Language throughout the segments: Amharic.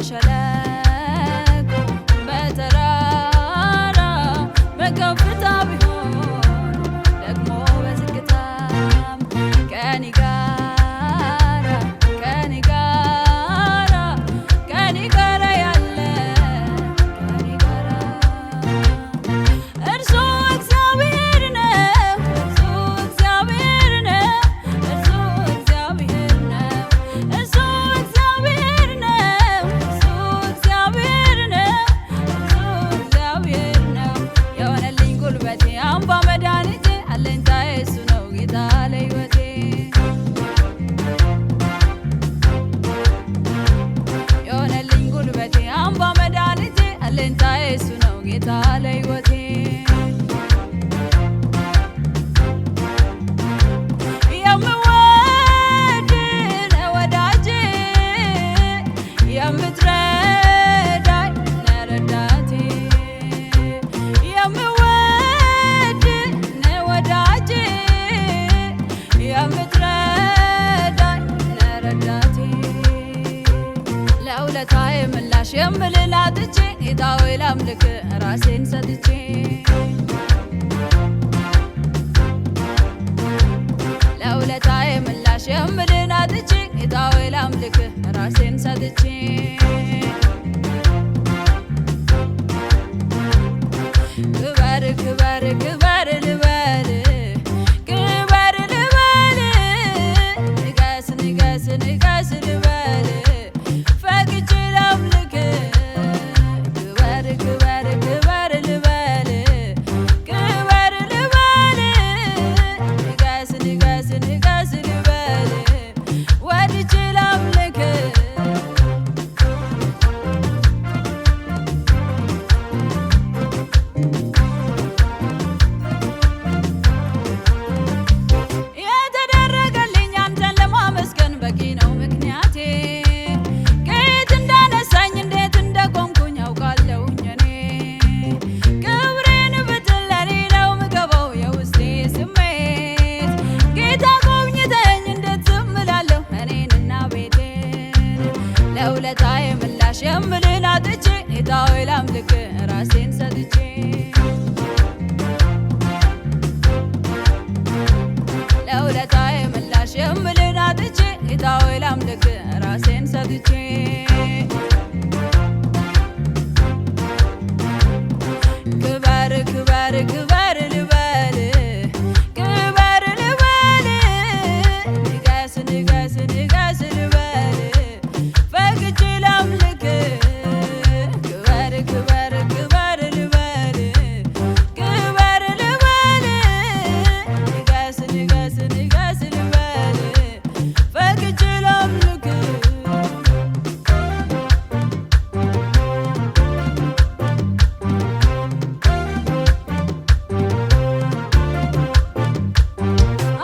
በሸለቆ በተራራ በከፍታ ቢሆን ደግሞ በዝግታም ከኔ ጋራ ያለ ከኔ ጋራ እርሱ እግዚአብሔር ነው። እርሱ እግዚአብሔር ነው። እርሱ እግዚአብሔር ነው። እርሱ እግዚአብሔር ነው። እርሱ እግዚአብሔር ነው። እርሱ እግዚአብሔር ነው። የሆነልኝ ጉልበቴ አምባ መድኃኒቴ አለኝታዬ እሱ ነው ጌታ ለሕይወቴ የሆነልኝ ጉልበቴ አምባ መድኃኒቴ አለኝታዬ እሱ ነው ጌታ ለሕይወቴ የምወድ ነህ ወዳጄ የምትረዳኝ ነህ ረዳቴ የምወድ ነህ ወዳጄ የምትረዳኝ ነህ ረዳቴ ለውለታዬ ምላሽ የምልህ አጥቼ ጌታ ሆይ ላምልክ ራሴን ሰጥቼ ለውለታዬ ምላሽ የምልህ አጥቼ ጌታ ሆይ ላምልክ ራሴን ሰጥቼ ክበር ክበር ክበር ልበል ክበር ልበል ንገስ ንገስ ንገስ ልበል ፈቅጄ ላምልክ ክበር ክበር ክበር ልበል ክበር ልበል ንገስ ንገስ ንገስ ልበል ወድጄ ላምልክ የተደረገልኝ አንተን ለማመስገን በቂ ነው ምክንያቴ ከየት እንዳነሳኝ እንዴት እንደቆምኩኝ አውቃለሁኝ እኔ ክብሬን ብትል ለኔ ነው ምገባው የውስጤ ስሜት ጌታ ጎብኝተኝ እንዴት ዝም እላለሁ እኔንና ቤቴን ለውለታዬ ምላሽ የምልህ አጥቼ ጌታ ሆይ ላምልክ ራሴን ሰጥቼ ለውለታዬ ምላሽ የምልህ አጥቼ ጌታ ሆይ ላምልክ ራሴን ሰጥቼ ክበር ክበር ክበር ልበል ክበር ልበል ንገስ ንገስ ንገስ ልበል ፈቅጄ ላምልክ ክበር ክበር ክበር ልበል ክበር ልበል ንገስ ንገስ ንገስ ልበል ፈቅጄ ላምልክ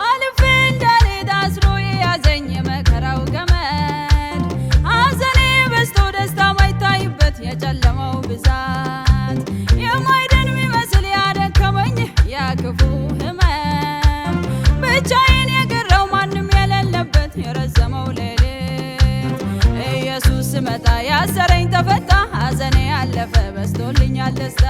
አልፌ እንዳልሄድ አስሮ የያዘኝ የመከራው ገመድ ሐዘኔ በዝቶ ደስታ ማይታይበት የጨለማው ብዛት የማይድን የሚመስል ያደከመኝ ያ ክፉ ሕመም ብቻዬን የቀረው ማንም የሌለበት የረዘመው ሌሊት ኢየሱስ ስመጣ ያሰረኝ ተፈታ ሐዘኔ ያለፈ በዝቶልኛል ደስታ